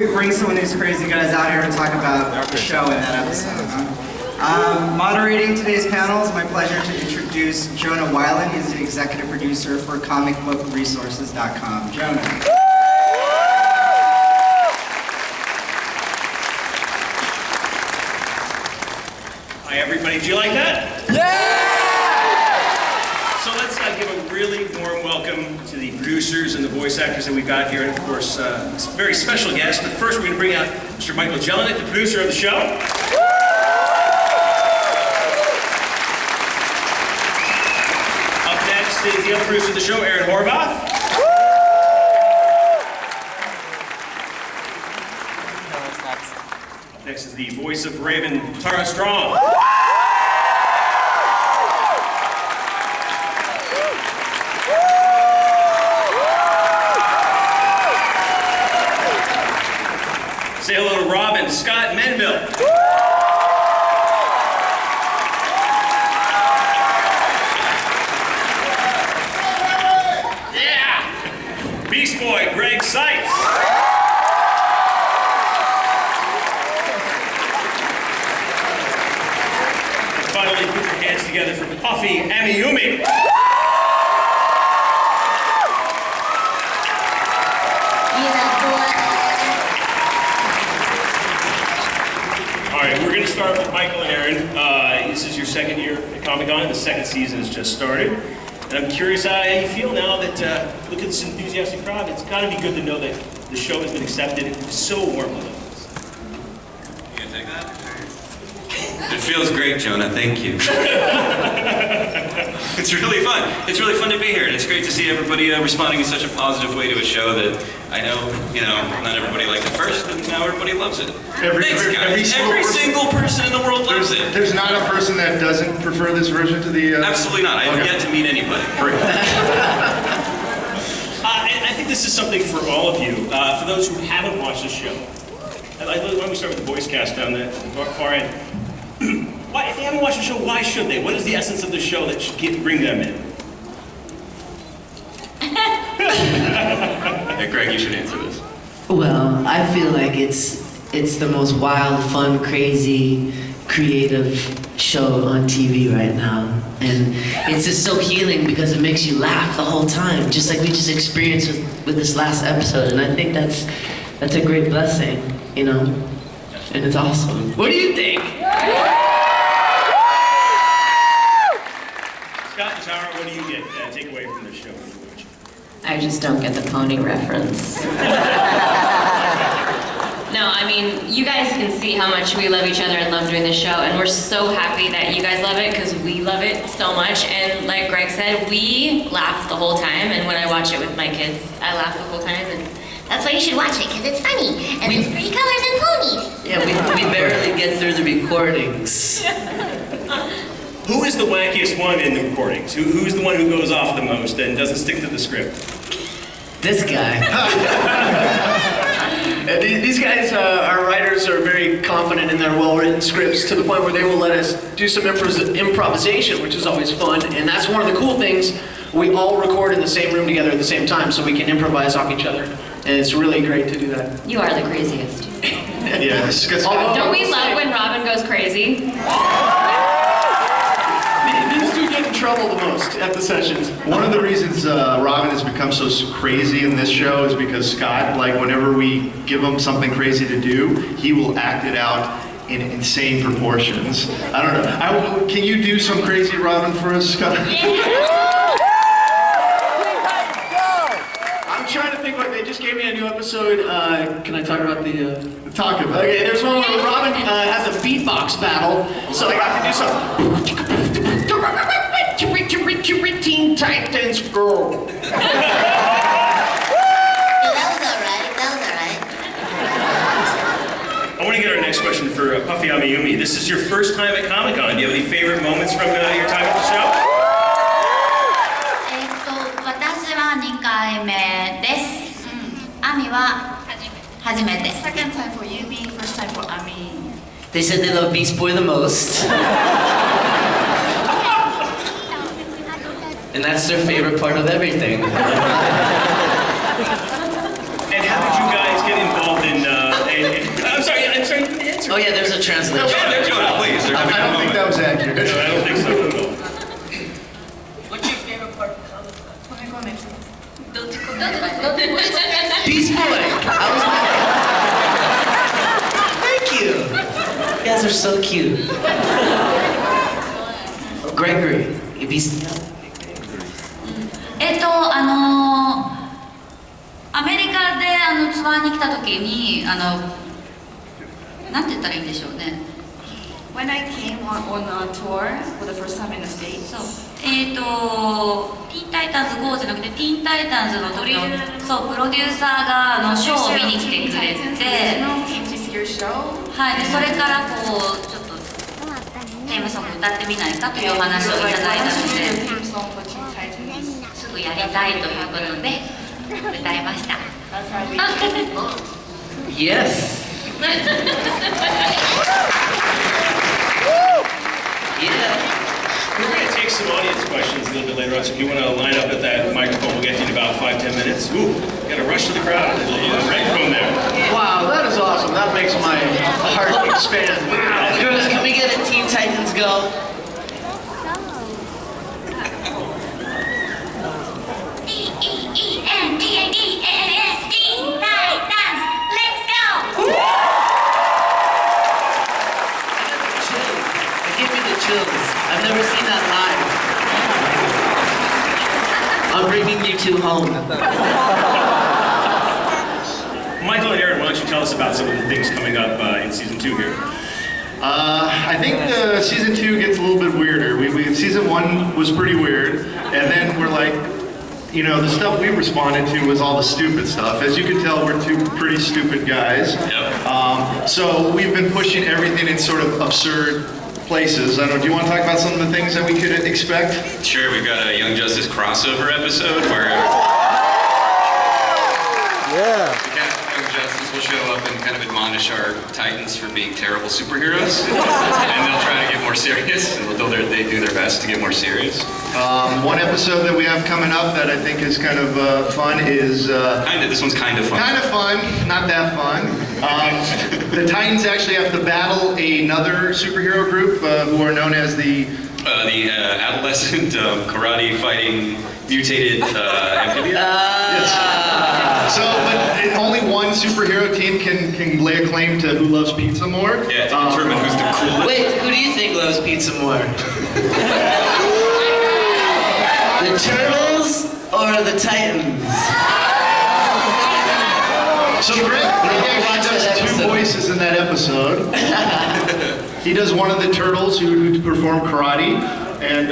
Bring some of these crazy guys out here to talk about the show in that episode. Moderating today's panel, it's my pleasure to introduce Jonah Weiland. He's the executive producer for comicbookresources.com. Jonah. Hi everybody, do you like that? Yeah! So let's give a really warm welcome to the producers and the voice actors that we've got here, and of course, a very special guest. But first we're going to bring out Mr. Michael Jelinek, the producer of the show. Up next is the other producer of the show, Aaron Horvath. Up next is the voice of Raven, Tara Strong. Say hello to Robin, Scott Menville. Yeah! Beast Boy, Greg Seitz. And finally, put your hands together for Puffy Amiyumi. We're going to start with Michael and Aaron. This is your second year at Comicon, and the second season has just started. And I'm curious how you feel now that, look at this enthusiastic crowd. It's got to be good to know that the show has been accepted. It's so warm with us. You gonna take that? It feels great, Jonah. Thank you. It's really fun. It's really fun to be here, and it's great to see everybody responding in such a positive way to a show that I know, not everybody liked it first, and now everybody loves it. Every single person in the world loves it. There's not a person that doesn't prefer this version to the... Absolutely not. I have yet to meet anybody. I think this is something for all of you. For those who haven't watched the show, why don't we start with the voice cast down the far end. If they haven't watched the show, why should they? What is the essence of the show that should bring them in? Hey, Greg, you should answer this. Well, I feel like it's the most wild, fun, crazy, creative show on TV right now. And it's just so healing because it makes you laugh the whole time, just like we just experienced with this last episode. And I think that's a great blessing, And it's awesome. What do you think? Scott and Tara, what do you get take away from this show? I just don't get the pony reference. No, I mean, you guys can see how much we love each other and love doing this show, and we're so happy that you guys love it because we love it so much. And like Greg said, we laugh the whole time, and when I watch it with my kids, I laugh the whole time. And that's why you should watch it, because it's funny, and there's pretty colors and ponies. Yeah, we barely get through the recordings. Who is the wackiest one in the recordings? Who's the one who goes off the most and doesn't stick to the script? This guy. These guys, our writers, are very confident in their well-written scripts to the point where they will let us do some improvisation, which is always fun. And that's one of the cool things. We all record in the same room together at the same time, so we can improvise off each other. And it's really great to do that. you are the craziest. Yeah, this gets... Don't we love when Robin goes crazy? These two get in trouble the most at the sessions. One of the reasons Robin has become so crazy in this show is because Scott, whenever we give him something crazy to do, he will act it out in insane proportions. I don't know. Can you do some crazy Robin for us, Scott? I'm trying to think they just gave me a new episode. Can I talk about the... Talk about Okay, there's one where Robin has a beatbox battle, so I got to do some... Teen Titans Girl. That was alright. I want to get our next question for Puffy Amiyumi. This is your first time at Comicon. Do you have any favorite moments from your time at the show? 私は2回目です。アミは初めて。Second time for Yumi, first time for Ami. They said they love Beast Boy the most. And that's their favorite part of everything. And how did you guys get involved in yeah, there's a translation. Jonah, please. There's I don't think that was accurate. No, I don't think so at all. What's your favorite part of Comic Con? Beast Boy. Thank you. You guys are so cute. Gregory, Beast. アメリカでツアーに来た時になんて言ったらいいんでしょうね。When I came on a tour for the first time in the States, そうティーンタイタンズ GO じゃなくてティーンタイタンズの時のそうプロデューサーがショーを見に来てくれて、はいでそれからこうちょっとテーマソング歌ってみないかというお話をいただいたのですぐやりたいということで歌いました。Yes. Yeah. We're going to take some audience questions a little bit later on, so if you want to line up at that microphone, we'll get to you in about 5-10 minutes. Ooh, got to rush to the crowd. Microphone there. Wow, that is awesome. That makes my heart expand. Wow. Girls, can we get a Teen Titans Go? I've never seen that live. I'm bringing you two home. Michael and Aaron, why don't you tell us about some of the things coming up in season 2 here? I think season 2 gets a little bit weirder. Season 1 was pretty weird, and then we're like, you know, the stuff we responded to was all the stupid stuff. As you can tell, we're two pretty stupid guys. Yep. So we've been pushing everything in sort of absurd places. I don't know, do you want to talk about some of the things that we could expect? Sure, we've got a Young Justice crossover episode where Young Justice will show up and kind of admonish our Titans for being terrible superheroes. And they'll try to get more serious, and they do their best to get more serious. One episode that we have coming up that I think is kind of fun is... This one's kind of fun. Kind of fun, not that fun. The Titans actually have to battle another superhero group who are known as the adolescent karate fighting mutated amphibian. Yes. So, but only one superhero team can lay a claim to who loves pizza more. Yeah, to determine who's the coolest. Wait, who do you think loves pizza more? The Turtles or the Titans? So Greg actually does two voices in that episode. He does one of the turtles who perform karate, and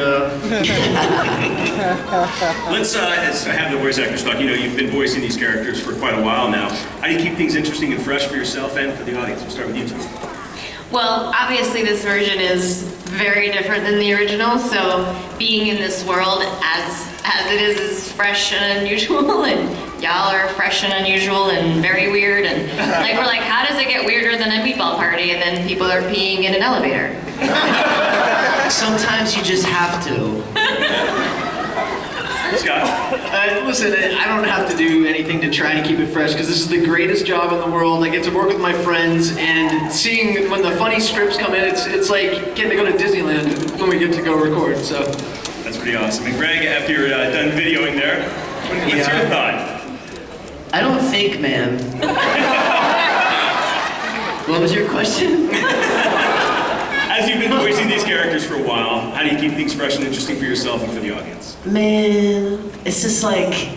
Let's have the voice actors talk. You know, you've been voicing these characters for quite a while now. How do you keep things interesting and fresh for yourself and for the audience? We'll start with you two. Well, obviously this version is very different than the original, so being in this world as it is fresh and unusual, and y'all are fresh and unusual and very weird, and like we're like, how does it get weirder than a meatball party and then people are peeing in an elevator? Sometimes you just have to. Scott? Listen, I don't have to do anything to try to keep it fresh because this is the greatest job in the world. I get to work with my friends, and seeing when the funny scripts come in, it's like getting to go to Disneyland when we get to go record. So That's pretty awesome. And Greg, after you're done videoing there, what's your thought? I don't think, man. What was your question? As you've been voicing these characters for a while, how do you keep things fresh and interesting for yourself and for the audience? Man, it's just like,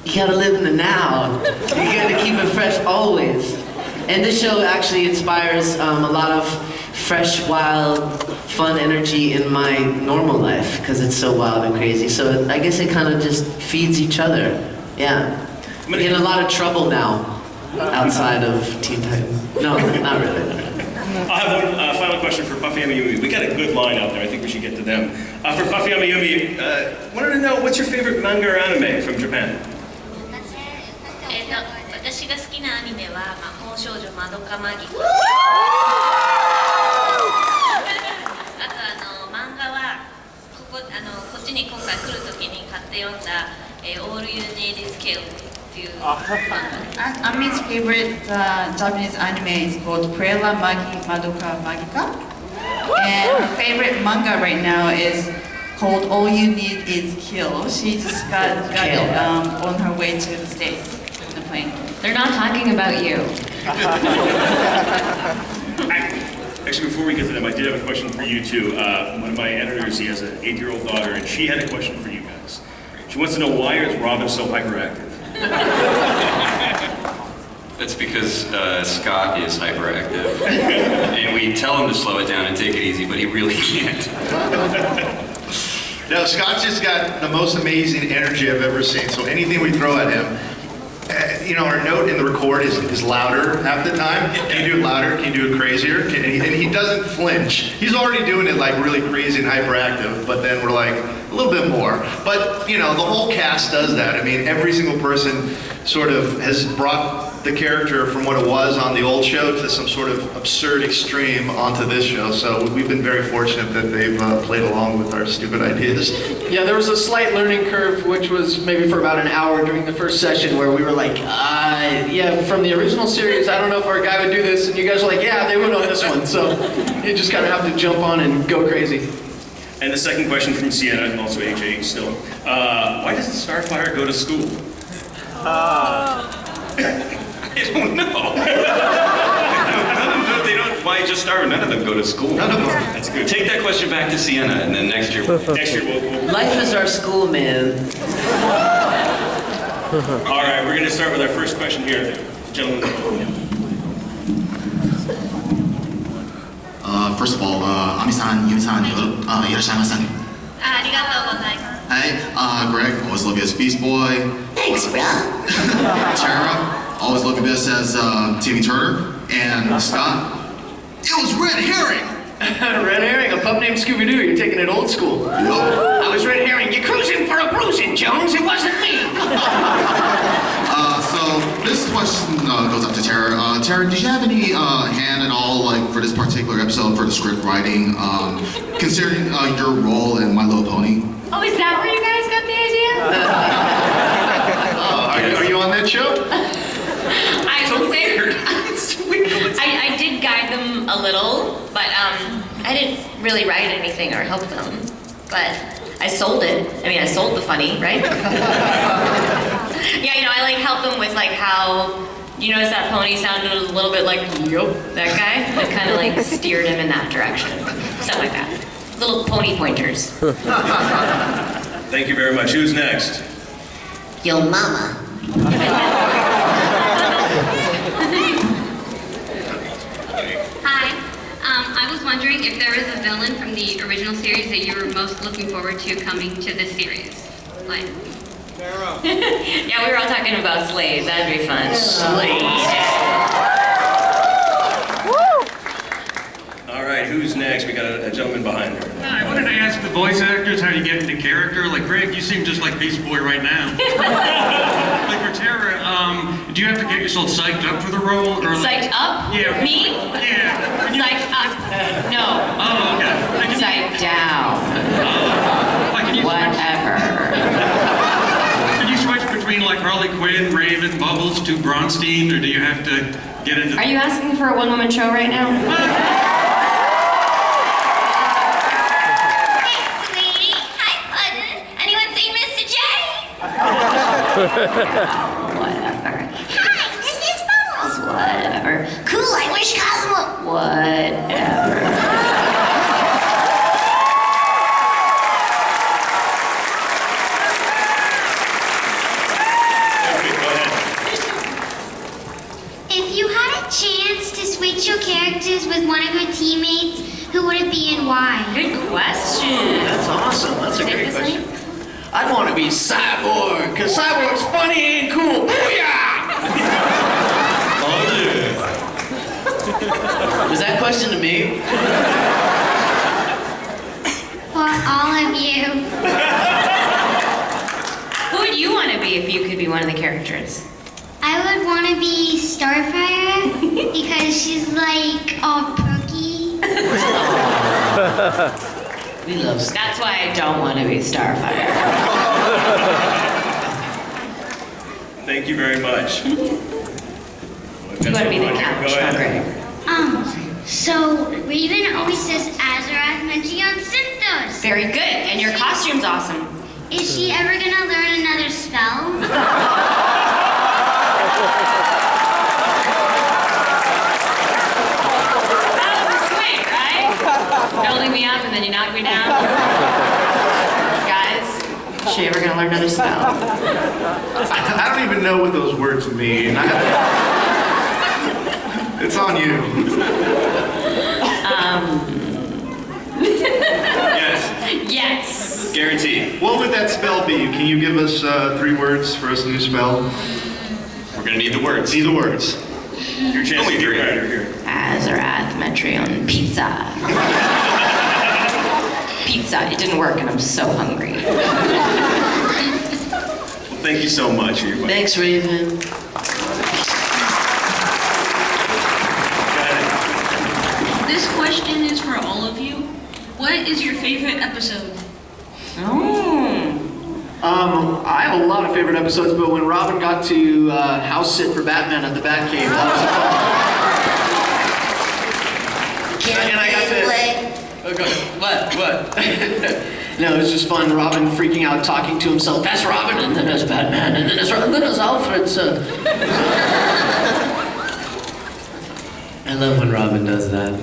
you gotta live in the now. You gotta keep it fresh always. And this show actually inspires a lot of fresh, wild, fun energy in my normal life, because it's so wild and crazy. So I guess it kind of just feeds each other. Yeah. I get in a lot of trouble now, outside of Teen Titans. No, not really. I'll have one final question for Puffy Amiyumi. We got a good line out there. I think we should get to them. For Puffy Amiyumi, wanted to know, what's your favorite manga or anime from Japan? 私が好きなアニメは魔法少女まどかマギ。あと漫画はこっちに今回来る時に買って読んだAll You Need Is Kill って do. Ami's favorite Japanese anime is called Prela Magi Madoka Magica. And her favorite manga right now is called All You Need Is Kill. She just got it on her way to the States in the plane. They're not talking about you. Actually, before we get to them, I did have a question for you too. One of my editors, he has an 8-year-old daughter, and she had a question for you guys. She wants to know, why is Robin so hyperactive? That's because Scott is hyperactive. And we tell him to slow it down and take it easy, but he really can't. No, Scott's just got the most amazing energy I've ever seen. So anything we throw at him, you know, our note in the record is louder half the time. Can you do it louder? Can you do it crazier? And he doesn't flinch. He's already doing it like really crazy and hyperactive, but then we're like, a little bit more. But, you know, the whole cast does that. I mean, every single person sort of has brought the character from what it was on the old show to some sort of absurd extreme onto this show. So we've been very fortunate that they've played along with our stupid ideas. Yeah, there was a slight learning curve, which was maybe for about an hour during the first session, where we were like, yeah, from the original series, I don't know if our guy would do this, and you guys were like, yeah, they would on this one. So you just kind of have to jump on and go crazy. And the second question from Sienna, and also AJ still. Why doesn't Starfire go to school? I don't know. They don't. Why just Starfire? None of them go to school. None of them. That's good. Take that question back to Sienna, and then next year we'll... Life is our school, man. All right, we're going to start with our first question here. Gentlemen. First of all, Ami-san, Yumi-san, irashaimase. ありがとうございます。 Hey, Greg, always love you as Beast Boy. Thanks, bro. Tara, always love you best as TV Turner. And Scott, it was Red Herring. Red herring, a pup named Scooby-Doo. You're taking it old school. Yup. I was red herring. You're cruising for a bruising, Jones. It wasn't me. So this question goes up to Tara. Tara, did you have any hand at all, like for this particular episode, for the script writing, considering your role in My Little Pony? Oh, is that where you guys got the idea? Are you on that show? I would say I did guide them a little, but I didn't really write anything or help them. But I sold it. I mean, I sold the funny, right? Yeah, you know, I like helped them with like how, you notice that pony sounded a little bit like, yup, that guy? I kind of like steered him in that direction. Stuff like that. Little pony pointers. Thank you very much. Who's next? Yo mama. Hi. I was wondering if there is a villain from the original series that you were most looking forward to coming to this series. Like, Yeah, we were all talking about Slade. That'd be fun. Slade. All right, who's next? We got a gentleman behind there. I wanted to ask the voice actors how you get into character. Like, Greg, you seem just like Beast Boy right now. Like for Tara, do you have to get yourself psyched up for the role? Or Psyched up? Yeah. Me? Yeah. Psyched up? No. Oh, okay. Psyched down. Like, Whatever. Can you switch between like Harley Quinn, Raven, Bubbles to Bronstein, or do you have to get into... Are you asking for a one-woman show right now? Whatever. Hi, this is Bubbles. Whatever. Cool, I wish Cosmo. Whatever. If you had a chance to switch your characters with one of your teammates, who would it be and why? Good question. That's awesome. That's a great question. I'd want to be Cyborg, because Cyborg's funny and cool. Booyah! Was that question to me? For all of you. Who would you want to be if you could be one of the characters? I would want to be Starfire because she's like all perky. We love Scott. That's why I don't want to be Starfire. Thank you very much. You want to be the couch, not Greg. So Raven always says Azarath Menchi on Synthos. Very good, and your costume's awesome. Is she ever gonna learn another spell? That was a swing, right? Building me up and then you knock me down. Guys, is she ever gonna learn another spell? I don't even know what those words mean. It's on you. Yes. Yes. Guaranteed. What would that spell be? Can you give us 3 words for us new spell? We're gonna need the words. Need the words. Your chance Only to get 3. right here. Azarath Metrion pizza. Pizza. It didn't work and I'm so hungry. Well, thank you so much, everybody. Thanks, Raven. This question is for all of you. What is your favorite episode? I have a lot of favorite episodes, but when Robin got to house sit for Batman at the Batcave, that was fun. And I got to. Oh, go ahead. What? No, it was just fun. Robin freaking out, talking to himself. That's Robin, and then there's Batman, and then there's Alfred. So. I love when Robin does that.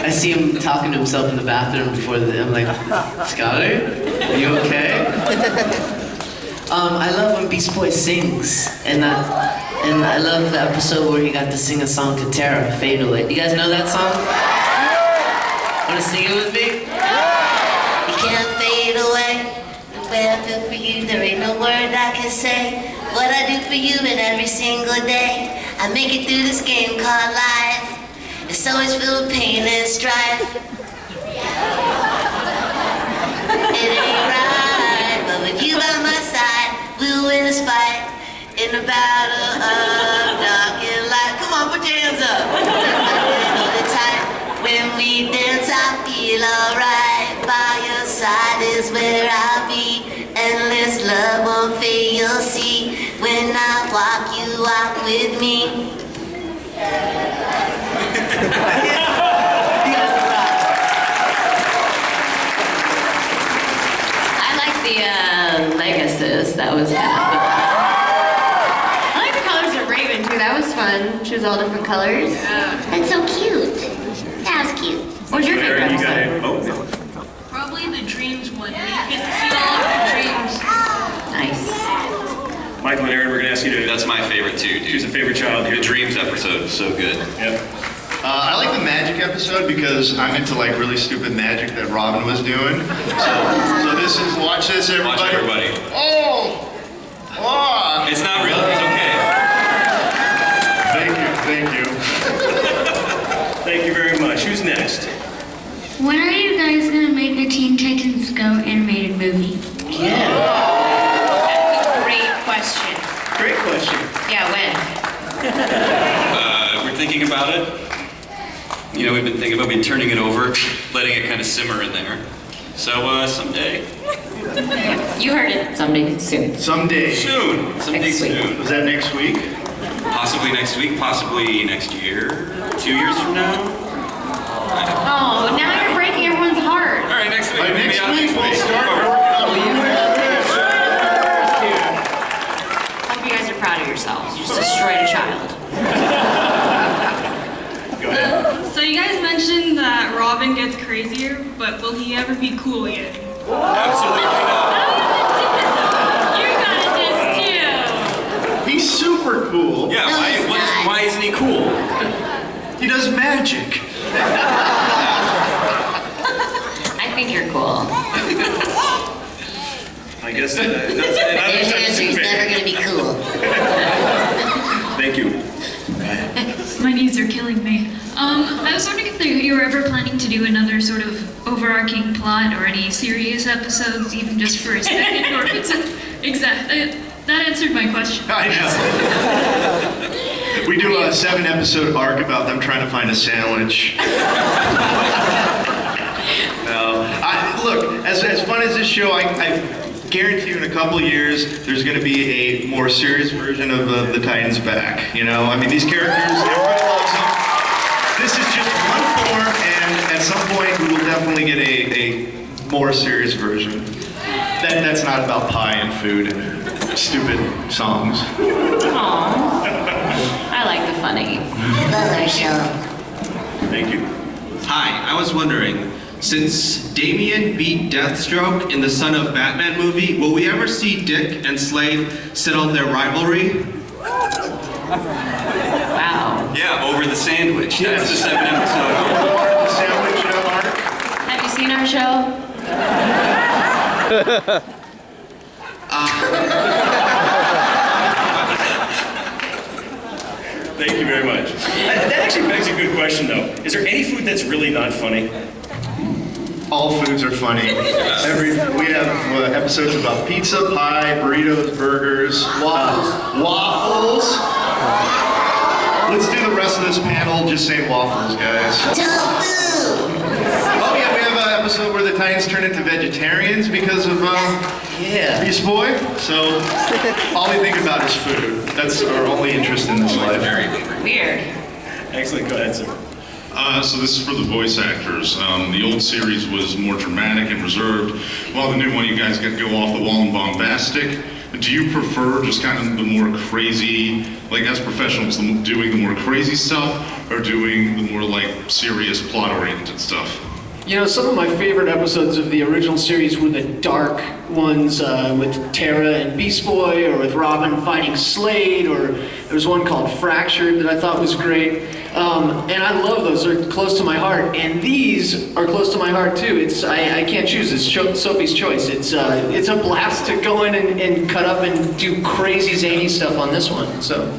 I see him talking to himself in the bathroom before I'm like, Scotty, are you okay? I love when Beast Boy sings, and I love the episode where he got to sing a song to Tara, Fade Away. You guys know that song? Want to sing it with me? You can't fade away. The way I feel for you, there ain't no word I can say. What I do for you in every single day. I make it through this game called life. It's always filled with pain and strife. It ain't right, but with you by my side, we'll win this fight in the battle of dark and light. Come on, put your hands up. All the time when we dance, I feel alright. By your side is where I'll be. Endless love won't fade, you'll see. When I walk, you walk with me. I like the Legacies. That was kind of fun. I like the colors of Raven too. That was fun. She was all different colors. That's so cute. That was cute. What's your favorite episode? Probably the dreams one. Where you get to see all of your dreams. Nice. Michael and Aaron, we're going to ask you to... That's my favorite too, dude. Choose a favorite child here. The Dreams episode was so good. Yep. I like the magic episode because I'm into like really stupid magic that Robin was doing. So this is, watch this everybody. Watch everybody. Oh! It's not real, it's okay. Thank you. Thank you very much. Who's next? When are you guys gonna make a Teen Titans Go animated movie? Yeah. That's a great question. Great question. Yeah, when? We're thinking about it. You know, we've been turning it over, letting it kind of simmer in there. So, someday. You heard it. Someday soon. Someday. Soon. Someday Next week. soon. Is that next week? Possibly next week, possibly next year. 2 years from now. Oh, now you're breaking everyone's heart. All right, next week. By Maybe next I'll week next we'll week. start working on the Hope you guys are proud of yourselves. You just destroyed a child. Go ahead. So you guys mentioned that Robin gets crazier, but will he ever be cool again? Absolutely not. You got this too. He's super cool. Yeah, No, he's not. why isn't he cool? He does magic. I think you're cool. I guess His answer is never gonna be cool. Thank you. My knees are killing me. I was wondering if you were ever planning to do another sort of overarching plot or any serious episodes, even just for a second, or if it's that answered my question. I know. We do a 7-episode arc about them trying to find a sandwich. No, look, as fun as this show, guarantee you in a couple of years, there's going to be a more serious version of the Titans back. You know, I mean, these characters, everybody loves them. This is just one form, and at some point, we will definitely get a more serious version. That's not about pie and food and stupid songs. Aww. I like the funny. Love our show. Thank you. Hi, I was wondering, since Damian beat Deathstroke in the Son of Batman movie, will we ever see Dick and Slade settle their rivalry? Wow. Yeah, over the sandwich. That's the 7th episode. The sandwich, Mark? Have you seen our show? Thank you very much. That actually begs a good question, though. Is there any food that's really not funny? All foods are funny. We have episodes about pizza, pie, burritos, burgers, waffles. Let's do the rest of this panel just saying waffles, guys. Oh yeah, we have an episode where the Titans turn into vegetarians because of Beast Boy. So all we think about is food. That's our only interest in this life. Weird. Excellent. Go ahead, sir. So this is for the voice actors. The old series was more dramatic and reserved, while the new one you guys got to go off the wall and bombastic. Do you prefer just kind of the more crazy, like as professionals, doing the more crazy stuff, or doing the more like serious plot-oriented stuff? You know, some of my favorite episodes of the original series were the dark ones with Tara and Beast Boy, or with Robin fighting Slade, or there was one called Fractured that I thought was great. And I love those, they're close to my heart. And these are close to my heart too. I can't choose, it's Sophie's choice. It's a blast to go in and cut up and do crazy zany stuff on this one, so.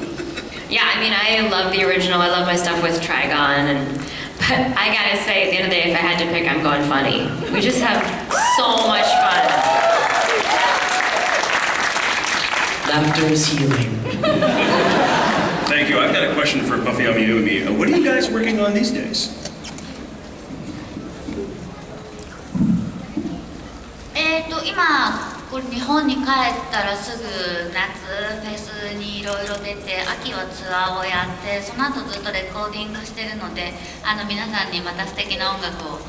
Yeah, I mean, I love the original. I love my stuff with Trigon, but I gotta say, at the end of the day, if I had to pick, I'm going funny. We just have so much fun. Laughter is healing. Thank you. I've got a question for Buffy Amiyumi. What are you guys working on these days? 今これ日本に帰ったらすぐ夏フェスにいろいろ出て秋はツアーをやってその後ずっとレコーディングしてるので皆さんにまた素敵な音楽を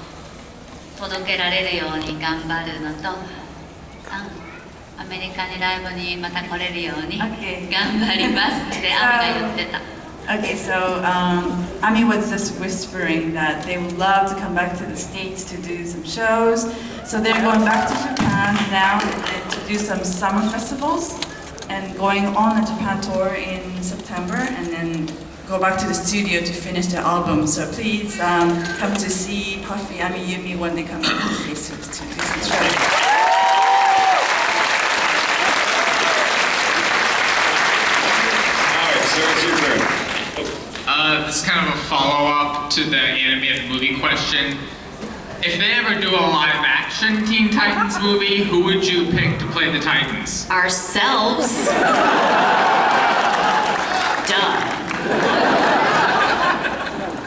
届けられるように頑張るのとアメリカにライブにまた来れるように頑張りますってアミが言ってた。Okay, so Ami was just whispering that they would love to come back to the States to do some shows. So they're going back to Japan now to do some summer festivals and going on a Japan tour in September and then go back to the studio to finish their album. So please come to see Puffy Amiyumi when they come to the States to do some shows. This is kind of a follow-up to the animated movie question. If they ever do a live-action Teen Titans movie, who would you pick to play the Titans? Ourselves. Duh.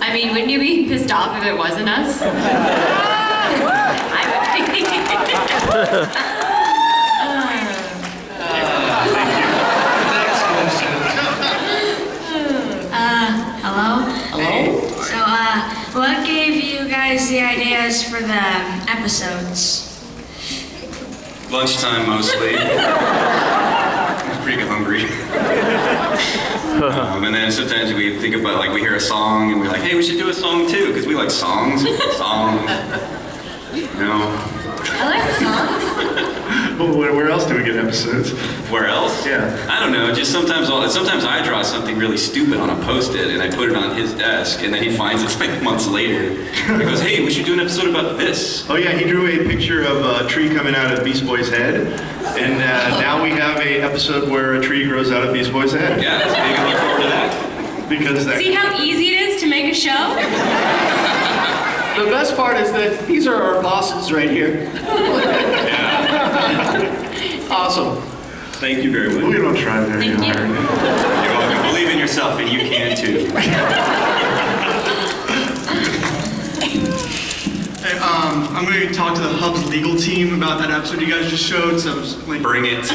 I mean, wouldn't you be pissed off if it wasn't us? I would be. Hello? Hello? So, what gave you guys the ideas for the episodes? Lunchtime mostly. I'm pretty hungry. And then sometimes we think about, like, we hear a song and we're like, hey, we should do a song too, because we like songs. Songs. You know? I like songs. Well, where else do we get episodes? Where else? Yeah. I don't know. Just sometimes I draw something really stupid on a Post-it and I put it on his desk, and then he finds it like months later. He goes, "Hey, we should do an episode about this." Oh yeah, he drew a picture of a tree coming out of Beast Boy's head, and now we have a episode where a tree grows out of Beast Boy's head. Yeah, so you can look forward to that. Because See how easy it is to make a show? The best part is that these are our bosses right here. Awesome. Thank you very much. We don't try very hard. You're welcome. Believe in yourself, and you can too. Hey, I I'm going to talk to the Hub's legal team about that episode you guys just showed. So like, bring it.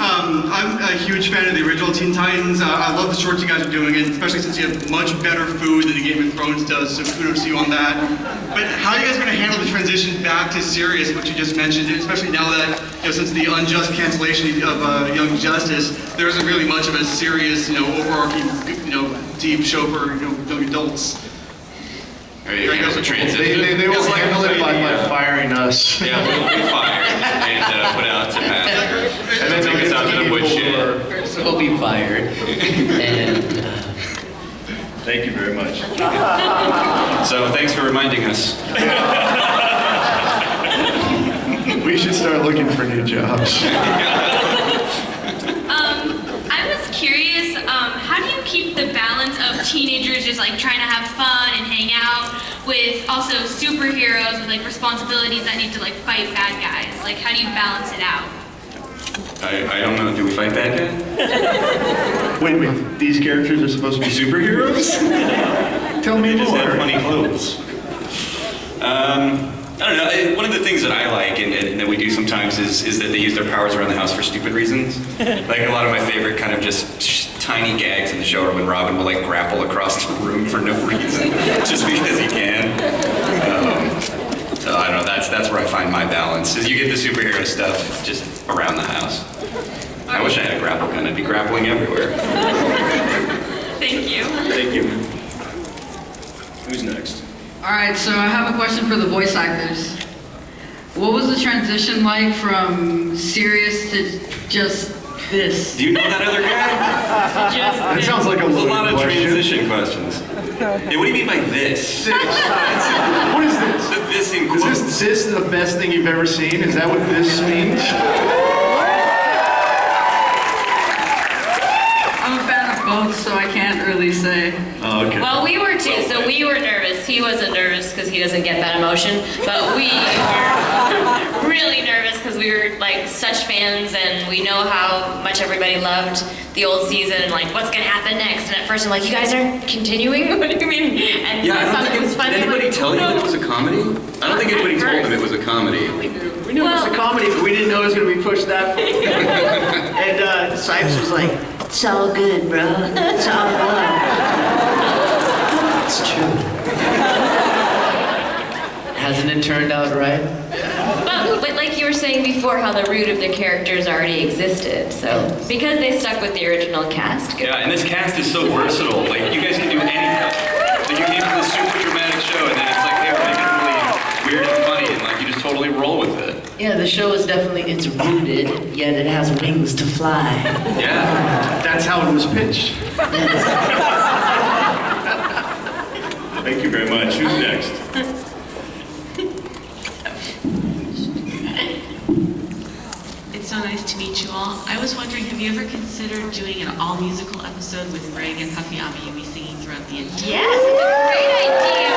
I'm a huge fan of the original Teen Titans. I love the shorts you guys are doing, and especially since you have much better food than the Game of Thrones does. So kudos to you on that. But how are you guys going to handle the transition back to serious, which you just mentioned, especially now that since the unjust cancellation of Young Justice, there isn't really much of a serious, overarching, deep show for young adults. There you go, the transition. They will handle it by firing us. Yeah, we'll be fired and put out to pasture. And then take us out to the woodshed. So we'll be fired. And thank you very much. So thanks for reminding us. We should start looking for new jobs. I was curious, how do you keep the balance of teenagers just like trying to have fun and hang out with also superheroes with like responsibilities that need to like fight bad guys? Like, how do you balance it out? I don't know. Do we fight bad guys? Wait, these characters are supposed to be superheroes? Tell me more. They just have funny clothes. I don't know. One of the things that I like and that we do sometimes is that they use their powers around the house for stupid reasons. Like a lot of my favorite kind of just tiny gags in the show are when Robin will like grapple across the room for no reason, just because he can. So I don't know. That's where I find my balance. Is you get the superhero stuff just around the house. I wish I had a grapple gun. I'd be grappling everywhere. Thank you. Thank you. Who's next? All right, so I have a question for the voice actors. What was the transition like from serious to just this? Do you know that other guy? That sounds like a lot of question. transition questions. Hey, what do you mean by this? What is this? The this in quotes. Is this the best thing you've ever seen? Is that what this means? I'm a fan of both, so I can't really say. Oh, okay. Well, we were too, so we were nervous. He wasn't nervous because he doesn't get that emotion, but we were really nervous because we were like such fans and we know how much everybody loved the old season and like what's gonna happen next. And at first I'm like, you guys aren't continuing? What do you mean? And Yeah, I I don't thought think it was funny. Did anybody tell you that it was a comedy? I don't think anybody told them it was a comedy. We knew it was a comedy, but we didn't know it was going to be pushed that far. And Sipes was like, It's all good, bro. It's all love. it's true. Hasn't it turned out right? But like you were saying before, how the root of the characters already existed. So because they stuck with the original cast. Good. Yeah, and this cast is so versatile. Like, you guys can do anything. Like, you came to this super dramatic show, and then it's like, they're making it really weird and funny, and like, you just totally roll with it. Yeah, the show is definitely, it's rooted, yet it has wings to fly. Yeah. That's how it was pitched. Thank you very much. Who's next? It's so nice to meet you all. I was wondering, have you ever considered doing an all-musical episode with Greg and Hafiyami and me singing throughout the entire? Yes, it's a great idea.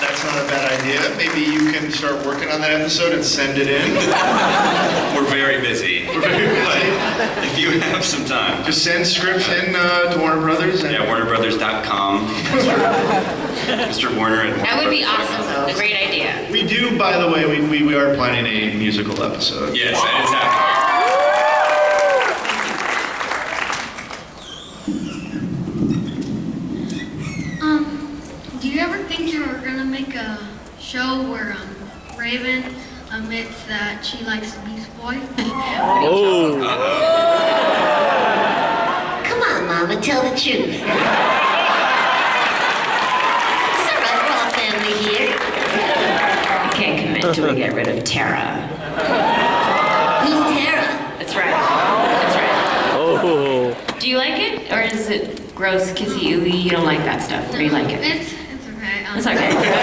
That's not a bad idea. Maybe you can start working on that episode and send it in. We're very busy. But if you have some time. Just send scripts in to Warner Brothers. Yeah, WarnerBrothers.com. Mr. Warner at That would be awesome. A great idea. We do, by the way, we are planning a musical episode. Yes, that is happening. Do you ever think you were gonna make a show where Raven admits that she likes Beast Boy? Oh. Come on, Mama, tell the truth. It's all right, we're all family here. I can't commit till we get rid of Tara. Who's Tara? That's right. That's right. Oh. Do you like it? Or is it gross, kissy, ooey? You don't like that stuff? Or do you like it? It's okay. It's okay.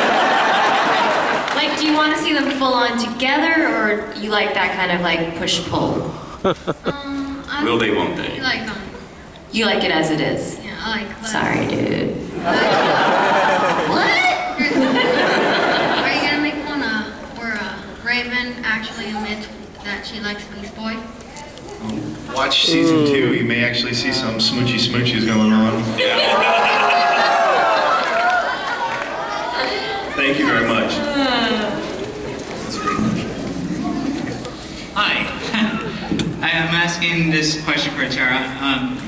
Like, do you want to see them full on together, or you like that kind of like push-pull? Will they, won't they? I like You like it as it is? Yeah, I like that. Sorry, dude. What? Are you gonna make one where Raven actually admits that she likes Beast Boy? Watch season 2. You may actually see some smoochy smoochies going on. Thank you asking this question for Tara.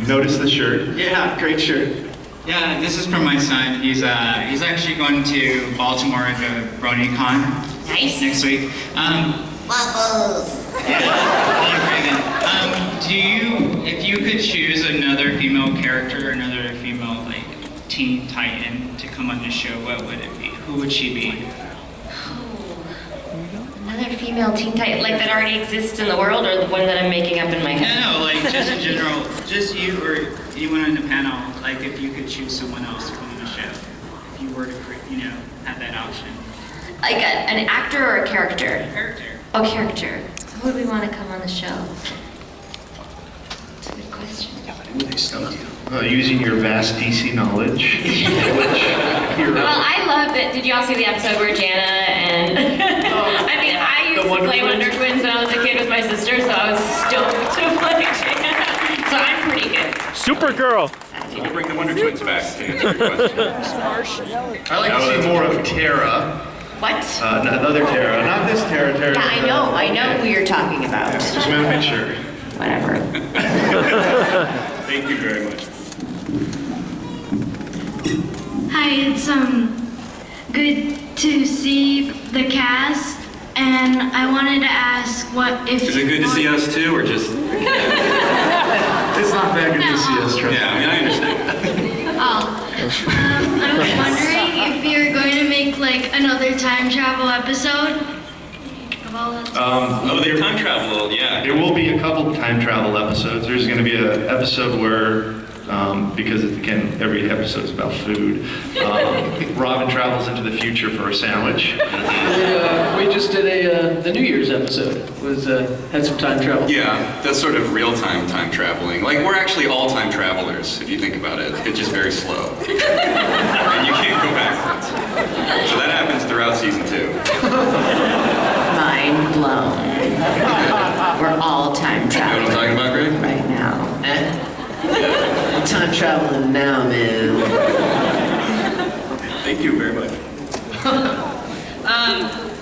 Notice the shirt. Yeah, great shirt. Yeah, this is from my son. He's actually going to Baltimore at the BronyCon next week. Waffles. If you could choose another female character, another female like Teen Titan to come on the show, what would it be? Who would she be? Another female Teen Titan, like that already exists in the world, or the one that I'm making up in my head? No, like just in general, just you or anyone on the panel. Like if you could choose someone else to come on the show, if you were to, have that option. Like an actor or a character? Character. Oh, character. Who would we want to come on the show? That's a good question. Using your vast DC knowledge. Well, I love it. Did you all see the episode where Jana and... I mean, I used to play Wonder Twins when I was a kid with my sister, so I was stoked to play Jana. So I'm pretty good. Supergirl. You can bring the Wonder Twins back to answer your question. I like to see more of Tara. What? Another Tara. Not this Tara. Tara. Yeah, I know who you're talking about. Yeah, just want to make sure. Whatever. Thank you very much. Hi, it's good to see the cast, and I wanted to ask what if. Is it good to see us too, or just? It's not that good to see us, trust me. Yeah, I mean, I understand. I was wondering if you're going to make like another time travel episode of all that. The time travel, yeah. There will be a couple time travel episodes. There's going to be an episode where, because again, every episode is about food, Robin travels into the future for a sandwich. We just did the New Year's episode. Had some time travel. Yeah, that's sort of real-time time traveling. Like, we're actually all time travelers, if you think about it. It's just very slow. And you can't go backwards. So that happens throughout season 2. Mind blown. We're all time traveling. You know what I'm talking about, Greg? Right now. I'm time traveling now, man. Thank you very much.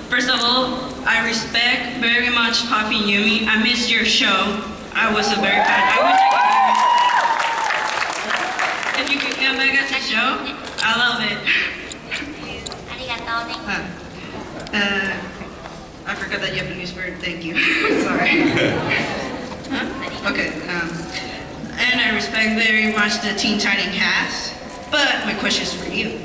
First of all, I respect very much Poppy and Yumi. I missed your show. I was a very fan. I wish if you could come back at the show, I love it. I forgot the Japanese word. Thank you. Sorry. Okay. And I respect very much the Teen Titan cast. But my question is for you.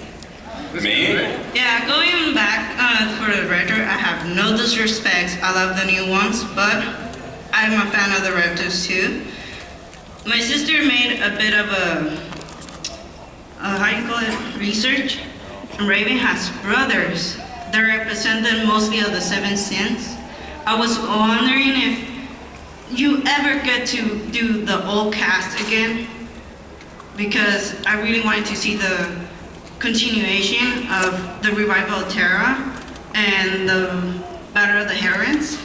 Me? Yeah, going back for the retro, I have no disrespect. I love the new ones, but I'm a fan of the retros too. My sister made a bit of how you call it, research. And Raven has brothers that represented mostly of the 7 sins. I was wondering if you ever get to do the old cast again, because I really wanted to see the continuation of the revival of Terra and the Battle of the Herons,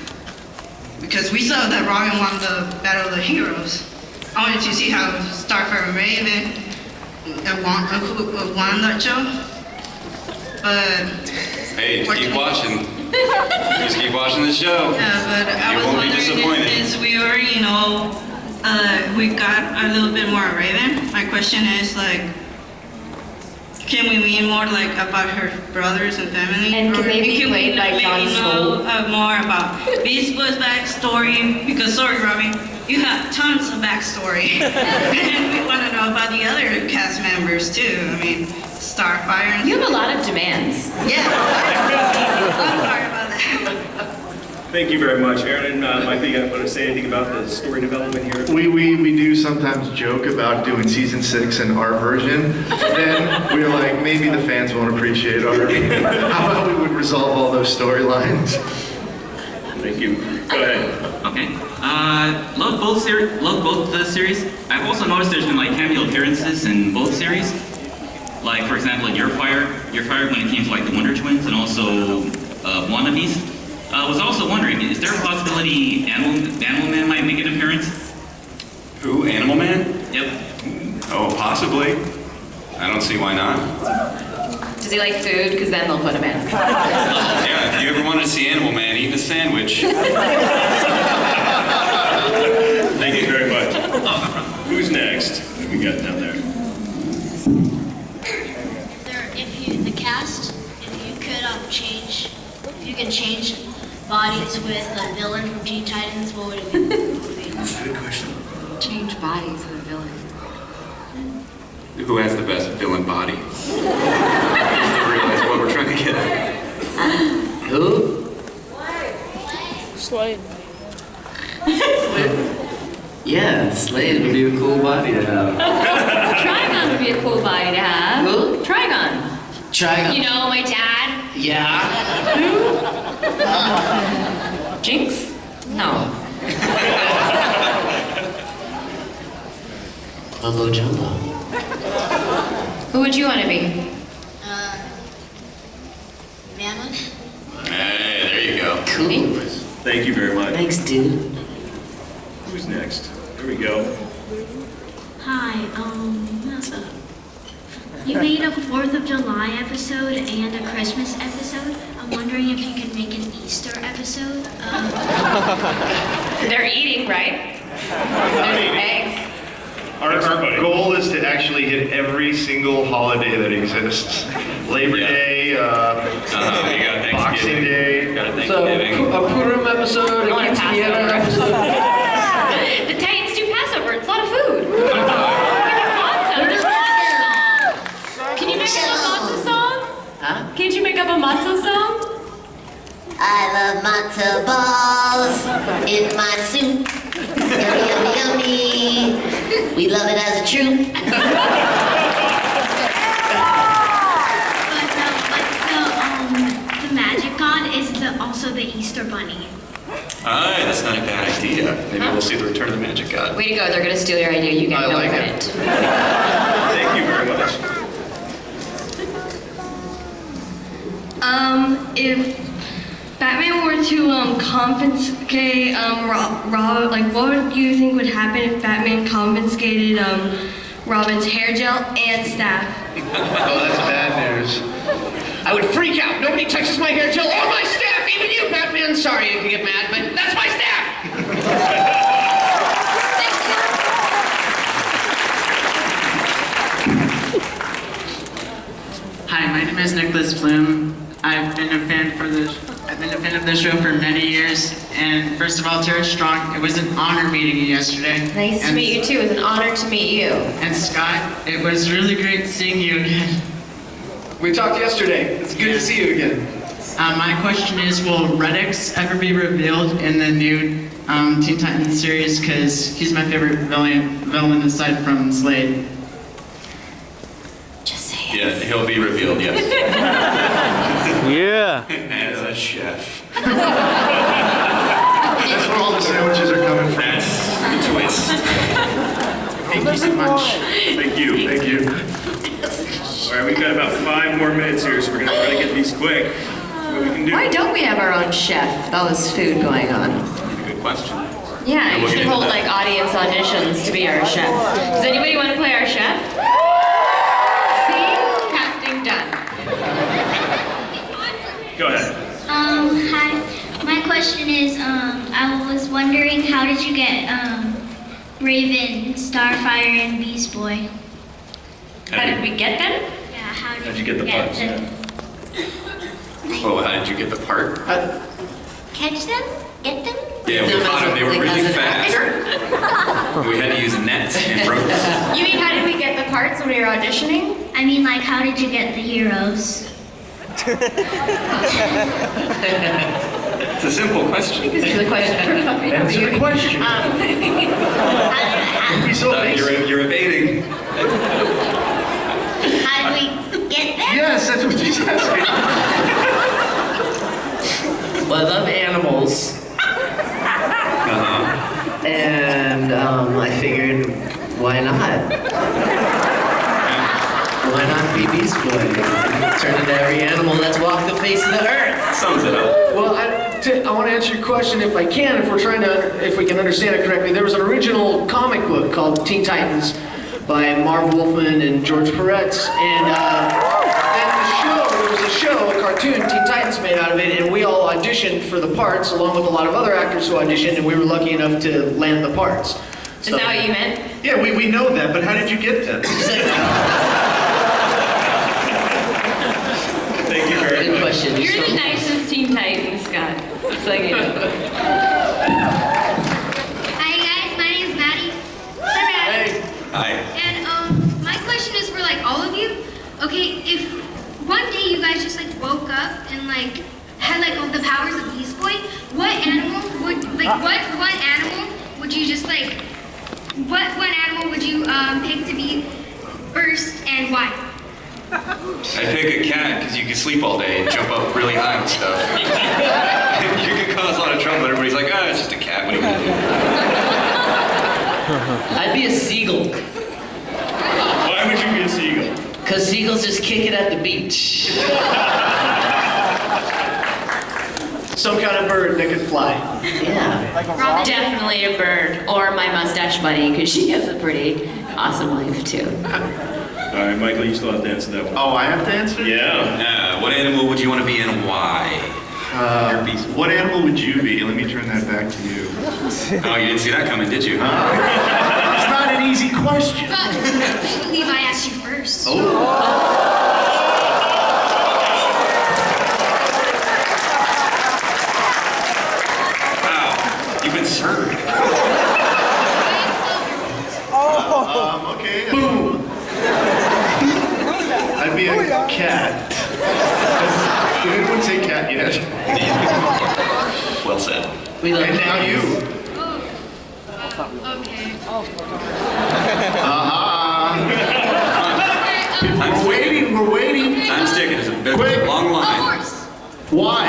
because we saw that Robin won the Battle of the Heroes. I wanted to see how Starfire and Raven won that show, but hey, just keep watching. Just keep watching the show. Yeah, but I was won't be wondering disappointed. since we already know we got a little bit more Raven. My question is like, can we mean more like about her brothers and family? And can they be played by Jon Snow? More about Beast Boy's backstory? Because sorry, Robin, you have tons of backstory, and we want to know about the other cast members too. I mean, Starfire. And You have a lot of demands. Yeah. I'm sorry about that. Thank you very much. Aaron and Michael, you want to say anything about the story development here? We do sometimes joke about doing season 6 in our version. Then we're like, maybe the fans won't appreciate our. How about we would resolve all those storylines? Thank you. Go ahead. Okay. Love both the series. I've also noticed there's been like cameo appearances in both series. Like for example, Your Fire when it came to like the Wonder Twins, and also Wanda Beast. I was also wondering, is there a possibility Animal Man might make an appearance? Who? Animal Man? Yep. Oh, possibly. I don't see why not. Does he like food? Because then they'll put him in. Yeah, if you ever wanted to see Animal Man eating a sandwich. Thank you very much. next? What we got down there? The cast, if you could change, if you can change bodies with a villain from Teen Titans, what would it be? Good question. Change bodies with a villain. Who has the best villain body? I realize what we're trying to get at. Who? Slade. Yeah, Slade would be a cool body to have. Trigon would be a cool body to have. Who? Trigon. Trigon. You know, my dad. Yeah. Jinx? No. Mumbo Jumbo. Who would you want to be? Mammoth? Hey, there you go. Cool. Thank you very much. Thanks, dude. Who's next? Here we go. Hi, you made a 4th of July episode and a Christmas episode. I'm wondering if you could make an Easter episode. They're eating, right? There's eggs. Our goal is to actually hit every single holiday that exists. Labor Day, you got Boxing Day. So, a Purim episode, a quinceañera episode. The Titans do Passover. It's a lot of food. There's matzah. Can you make up a matzah song? Huh? Can't you make up a matzah song? I love matzo balls in my soup. Yummy, yummy, yummy. We love it as a troop. The magic god is also the Easter bunny. Alright, that's not a bad idea. Maybe we'll see the return of the magic god. Way to go. They're going to steal your idea. You get I no like credit. Thank you very much. If Batman were to confiscate Rob, like what do you think would happen if Batman confiscated Robin's hair gel and staff? Oh, that's bad news. I would freak out. Nobody touches my hair gel or my staff, even you, Batman. Sorry you can get mad, but that's my staff. Hi, my name is Nicholas Bloom. I've been a fan of this show for many years. And first of all, Tara Strong, it was an honor meeting you yesterday. Nice to meet you too. It was an honor to meet you. And Scott, it was really great seeing you again. We talked yesterday. It's good to see you again. My question is, will Reddix ever be revealed in the new Teen Titans series? Because he's my favorite villain aside from Slade. Yeah, he'll be revealed, yes. Yeah. As a chef. That's where all the sandwiches are coming from. That's the twist. Thank you so much. Thank you, thank you. All right, we've got about 5 more minutes here, so we're gonna try to get these quick. What we can do. Why don't we have our own chef with all this food going on? Good question. Yeah, you We'll should get into hold that. like audience auditions to be our chef. Does anybody want to play our chef? See? Casting done. Go ahead. Hi. My question is, I was wondering, how did you get Raven, Starfire, and Beast Boy? How did we get them? Yeah, how did How'd you get the get parts? them? Oh, how did you get the part? Catch them? Get them? Yeah, we caught them. They were really fast. We had to use nets and ropes. You mean how did we get the parts when we were auditioning? I mean, like, how did you get the heroes? It's a simple question. This is the question for Puppy. Answer the question. You'd be so basic. You're evading. How did we get them? Yes, that's what she's asking. Well, I love animals. And I figured, why not? Why not be Beast Boy? Turn into every animal that's walked the face of the earth. Sums it up. Well, I want to answer your question if I can, if we can understand it correctly. There was an original comic book called Teen Titans by Marv Wolfman and George Peretz, and there was a show, a cartoon, Teen Titans made out of it, and we all auditioned for the parts along with a lot of other actors who auditioned, and we were lucky enough to land the parts. Is that what you meant? Yeah, we know that, but how did you get that? Thank you very much. Good question. You're the nicest Teen Titans, Scott. It's like, Hi guys, my name is Maddie. Hi. And my question is for like all of you. Okay, if one day you guys just like woke up and like had like all the powers of Beast Boy, what animal would you just like? What one animal would you pick to be first and why? I pick a cat because you can sleep all day and jump up really high and stuff. You can cause a lot of trouble. Everybody's like, oh, it's just a cat. What are you gonna do? I'd be a seagull. Why would you be a seagull? Because seagulls just kick it at the beach. Some kind of bird that could fly. Yeah. definitely a bird, or my mustache buddy, because she has a pretty awesome life too. All right, Michael, you still have to answer that one. Oh, I have to answer? Yeah. What animal would you want to be and why? What animal would you be? Let me turn that back to you. Oh, you didn't see that coming, did you? It's not an easy question. But I believe I asked you first. Wow, you've been served. Okay. Boom. I'd be a cat. Did anyone say cat yet? Well said. And now you. Okay. We're waiting. Time's ticking. It's a big, long A line. horse. Why?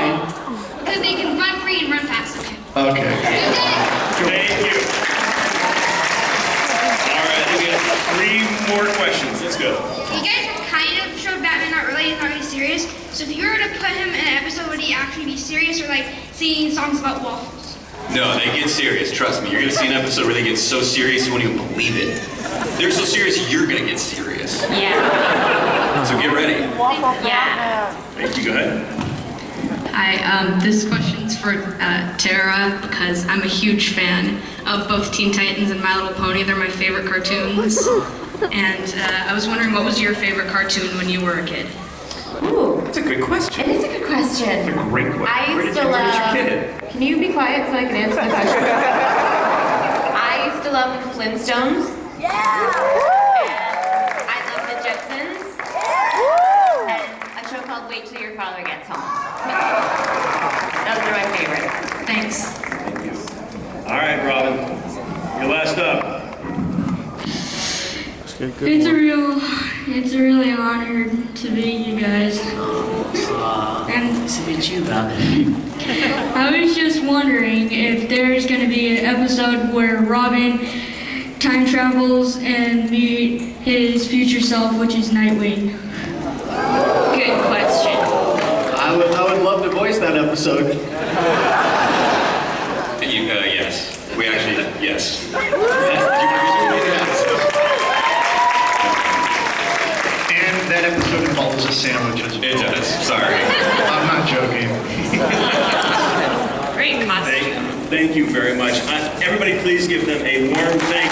Because they can run free and run fast. Okay. Okay. Thank you. All right, we got 3 more questions. Let's go. You guys kind of showed Batman not really serious. So if you were to put him in an episode, would he actually be serious or like singing songs about waffles? No, they get serious. Trust me. You're gonna see an episode where they get so serious you won't even believe it. They're so serious you're gonna get serious. Yeah. So get ready. Yeah. Thank you. Go ahead. Hi, this question's for Tara because I'm a huge fan of both Teen Titans and My Little Pony. They're my favorite cartoons. And I was wondering, what was your favorite cartoon when you were a kid? Ooh. That's a good question. It is a good question. That's a great question. I Where used did to you love. your kid? Can you be quiet so I can answer the question? I used to love the Flintstones. Yeah. And I love the Jetsons. And a show called Wait Till Your Father Gets Home. Those are my favorite. Thanks. Thank you. All right, Robin. You're last up. It's a really honor to meet you guys. And to meet you, Robin. I was just wondering if there's going to be an episode where Robin time travels and meet his future self, which is Nightwing. Good question. I would love to voice that episode. Yes. We actually, yes. And that episode involves a sandwich as well. It does. Sorry. I'm not joking. Great costume. Thank you very much. Everybody please give them a warm thank